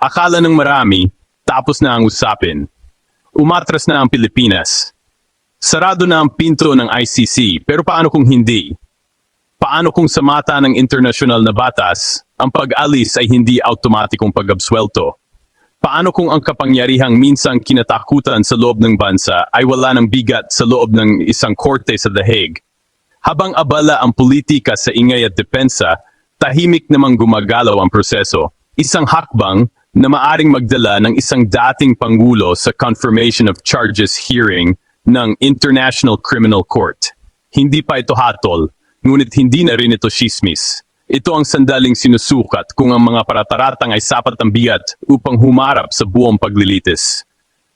Akala ng marami, tapos na ang usapin. Umatras na ang Pilipinas. Sarado na ang pinto ng ICC, pero paano kung hindi? Paano kung sa mata ng internasyonal na batas, ang pag-alis ay hindi automatikong pag-absuelto? Paano kung ang kapangyarihang minsang kinatakutan sa loob ng bansa ay wala ng bigat sa loob ng isang korte sa The Hague? Habang abala ang politika sa ingay at depensa, tahimik namang gumagalaw ang proseso. Isang hakbang na maaring magdala ng isang dating pangulo sa confirmation of charges hearing ng International Criminal Court. Hindi pa ito hatol, ngunit hindi na rin ito sismis. Ito ang sandaling sinusukat kung ang mga parataratang ay sapat ang bigat upang humarap sa buong paglilitis.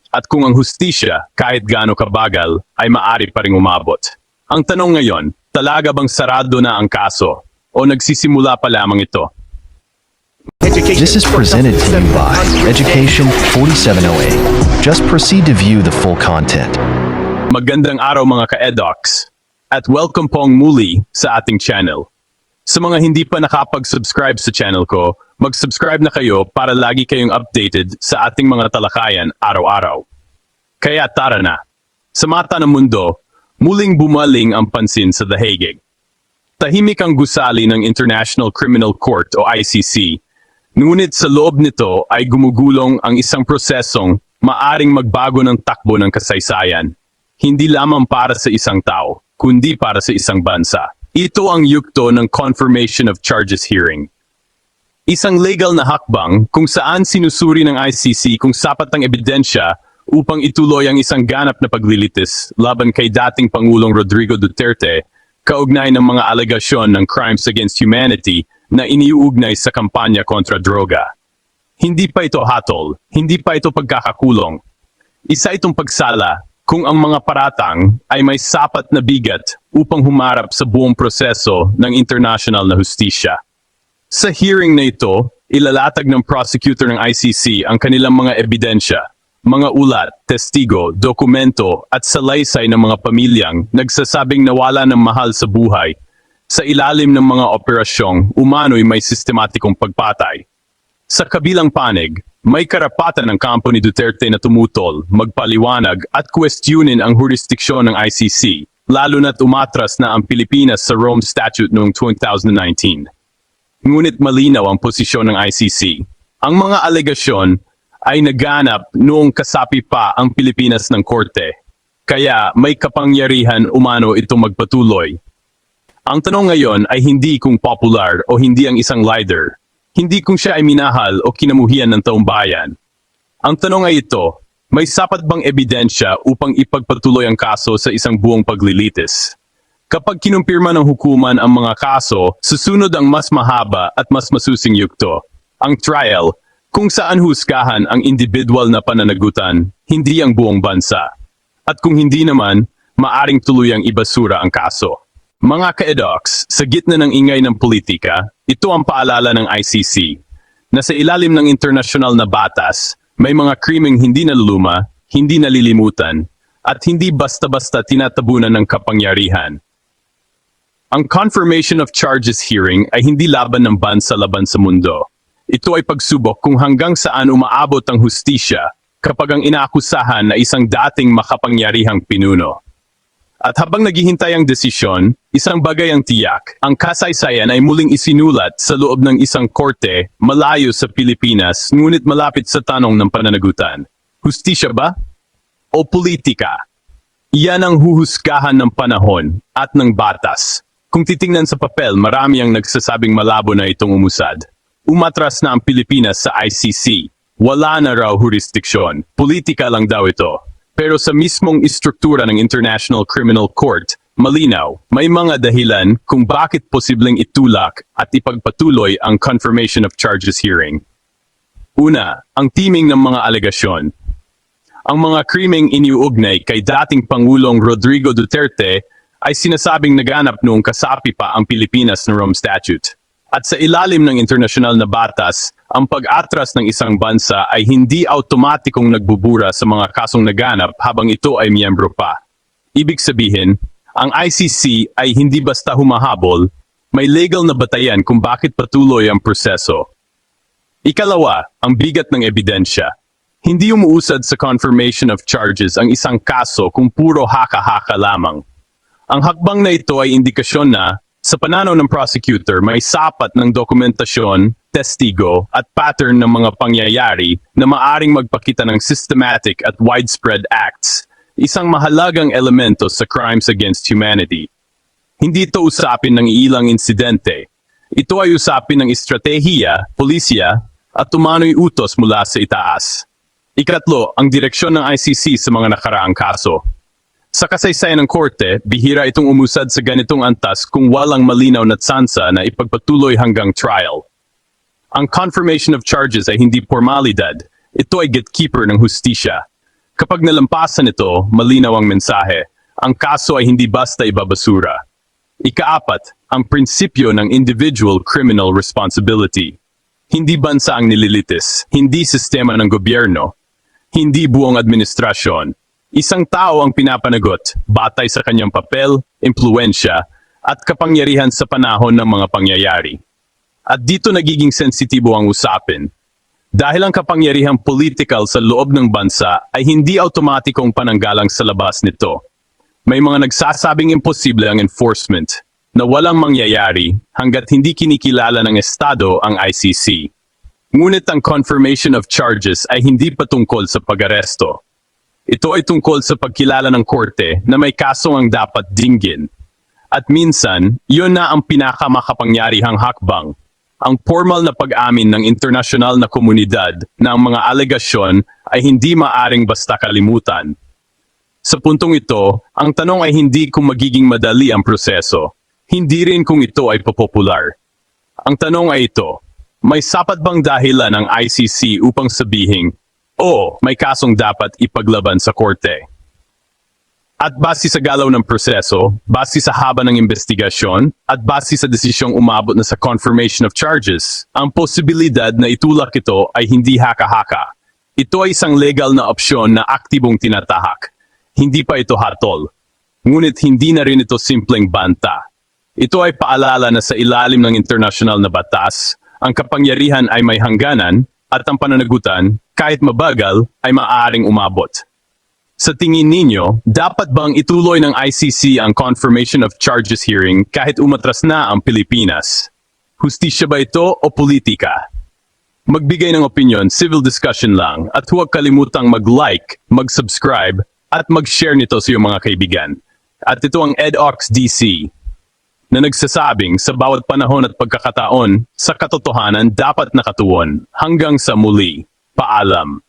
At kung ang hustisya, kahit gaano kabagal, ay maari pa ring umabot. Ang tanong ngayon, talaga bang sarado na ang kaso o nagsisimula pa lamang ito? This is presented to you by Education 4708. Just proceed to view the full content. Magandang araw mga ka-edocs at welcome pong muli sa ating channel. Sa mga hindi pa nakapag-subscribe sa channel ko, mag-subscribe na kayo para lagi kayong updated sa ating mga talakayan araw-araw. Kaya tara na. Sa mata ng mundo, muling bumaling ang pansin sa The Hague. Tahimik ang gusali ng International Criminal Court o ICC, ngunit sa loob nito ay gumugulong ang isang prosesong maaring magbago ng takbo ng kasaysayan. Hindi lamang para sa isang tao, kundi para sa isang bansa. Ito ang yugto ng Confirmation of Charges hearing. Isang legal na hakbang kung saan sinusuri ng ICC kung sapat ang ebidensya upang ituloy ang isang ganap na paglilitis laban kay dating Pangulong Rodrigo Duterte, kaugnay ng mga alegasyon ng crimes against humanity na iniuugnay sa kampanya kontra droga. Hindi pa ito hatol, hindi pa ito pagkakakulong. Isa itong pagsala kung ang mga paratang ay may sapat na bigat upang humarap sa buong proseso ng international na hustisya. Sa hearing na ito, ilalatag ng prosecutor ng ICC ang kanilang mga ebidensya, mga ulat, testigo, dokumento at salaysay ng mga pamilyang nagsasabing nawala ng mahal sa buhay sa ilalim ng mga operasyong umano'y may sistematikong pagpatay. Sa kabilang panig, may karapatan ng kampo ni Duterte na tumutol, magpaliwanag at questionin ang jurisdiksyon ng ICC, lalo na't umatras na ang Pilipinas sa Rome Statute noong 2019. Ngunit malinaw ang posisyon ng ICC. Ang mga alegasyon ay naganap noong kasapi pa ang Pilipinas ng korte, kaya may kapangyarihan umano itong magpatuloy. Ang tanong ngayon ay hindi kung popular o hindi ang isang leader, hindi kung siya ay minahal o kinamuhian ng taong bayan. Ang tanong ay ito, may sapat bang ebidensya upang ipagpatuloy ang kaso sa isang buong paglilitis? Kapag kinumpirma ng hukuman ang mga kaso, susunod ang mas mahaba at mas masusing yugto, ang trial, kung saan husgahan ang individual na pananagutan, hindi ang buong bansa. At kung hindi naman, maaring tuluyang ibasura ang kaso. Mga ka-edocs, sa gitna ng ingay ng politika, ito ang paalala ng ICC, na sa ilalim ng internasyonal na batas, may mga krimeng hindi naluluma, hindi nalilimutan, at hindi basta-basta tinatabunan ng kapangyarihan. Ang Confirmation of Charges hearing ay hindi laban ng bansa laban sa mundo. Ito ay pagsubok kung hanggang saan umaabot ang hustisya kapag ang inaakusahan na isang dating makapangyarihang pinuno. At habang naghihintay ang desisyon, isang bagay ang tiyak, ang kasaysayan ay muling isinulat sa loob ng isang korte malayo sa Pilipinas ngunit malapit sa tanong ng pananagutan. Hustisya ba? O politika? Iyan ang huhusgahan ng panahon at ng batas. Kung titingnan sa papel, marami ang nagsasabing malabo na itong umusad. Umatras na ang Pilipinas sa ICC. Wala na raw jurisdiksyon. Politika lang daw ito. Pero sa mismong istruktura ng International Criminal Court, malinaw, may mga dahilan kung bakit posibleng itulak at ipagpatuloy ang Confirmation of Charges hearing. Una, ang timing ng mga alegasyon. Ang mga krimeng iniuugnay kay dating Pangulong Rodrigo Duterte ay sinasabing naganap noong kasapi pa ang Pilipinas ng Rome Statute. At sa ilalim ng internasyonal na batas, ang pag-atras ng isang bansa ay hindi automatikong nagbubura sa mga kasong naganap habang ito ay miyembro pa. Ibig sabihin, ang ICC ay hindi basta humahabol, may legal na batayan kung bakit patuloy ang proseso. Ikalawa, ang bigat ng ebidensya. Hindi umuusad sa confirmation of charges ang isang kaso kung puro haka-haka lamang. Ang hakbang na ito ay indikasyon na, sa pananaw ng prosecutor, may sapat ng dokumentasyon, testigo, at pattern ng mga pangyayari na maaring magpakita ng systematic at widespread acts, isang mahalagang elemento sa crimes against humanity. Hindi ito usapin ng ilang insidente. Ito ay usapin ng estratehiya, pulisya, at umano'y utos mula sa itaas. Ikatlo, ang direksyon ng ICC sa mga nakaraang kaso. Sa kasaysayan ng korte, bihira itong umusad sa ganitong antas kung walang malinaw na tsansa na ipagpatuloy hanggang trial. Ang confirmation of charges ay hindi formalidad, ito ay gatekeeper ng hustisya. Kapag nalampasan ito, malinaw ang mensahe, ang kaso ay hindi basta ibabasura. Ikaapat, ang prinsipyo ng individual criminal responsibility. Hindi bansa ang nililitis, hindi sistema ng gobyerno, hindi buong administrasyon. Isang tao ang pinapanagot, batay sa kanyang papel, impluensya, at kapangyarihan sa panahon ng mga pangyayari. At dito nagiging sensitibo ang usapin. Dahil ang kapangyarihang political sa loob ng bansa ay hindi automatikong pananggalang sa labas nito. May mga nagsasabing imposible ang enforcement, na walang mangyayari hanggat hindi kinikilala ng Estado ang ICC. Ngunit ang confirmation of charges ay hindi patungkol sa pag-aresto. Ito ay tungkol sa pagkilala ng korte na may kasong ang dapat dinggin. At minsan, yun na ang pinakamakapangyarihang hakbang. Ang formal na pag-amin ng internasyonal na komunidad na ang mga alegasyon ay hindi maaring basta kalimutan. Sa puntong ito, ang tanong ay hindi kung magiging madali ang proseso. Hindi rin kung ito ay popular. Ang tanong ay ito, may sapat bang dahilan ng ICC upang sabihin, may kasong dapat ipaglaban sa korte. At base sa galaw ng proseso, base sa haba ng investigasyon, at base sa desisyong umabot na sa confirmation of charges, ang posibilidad na itulak ito ay hindi haka-haka. Ito ay isang legal na opsyon na aktibong tinatahak. Hindi pa ito hatol. Ngunit hindi na rin ito simpleng banta. Ito ay paalala na sa ilalim ng internasyonal na batas, ang kapangyarihan ay may hangganan, at ang pananagutan, kahit mabagal, ay maaaring umabot. Sa tingin ninyo, dapat bang ituloy ng ICC ang confirmation of charges hearing kahit umatras na ang Pilipinas? Hustisya ba ito o politika? Magbigay ng opinion, civil discussion lang, at huwag kalimutang mag-like, mag-subscribe, at mag-share nito sa iyong mga kaibigan. At ito ang EDOX DC, na nagsasabing sa bawat panahon at pagkakataon, sa katotohanan dapat nakatuon. Hanggang sa muli, paalam.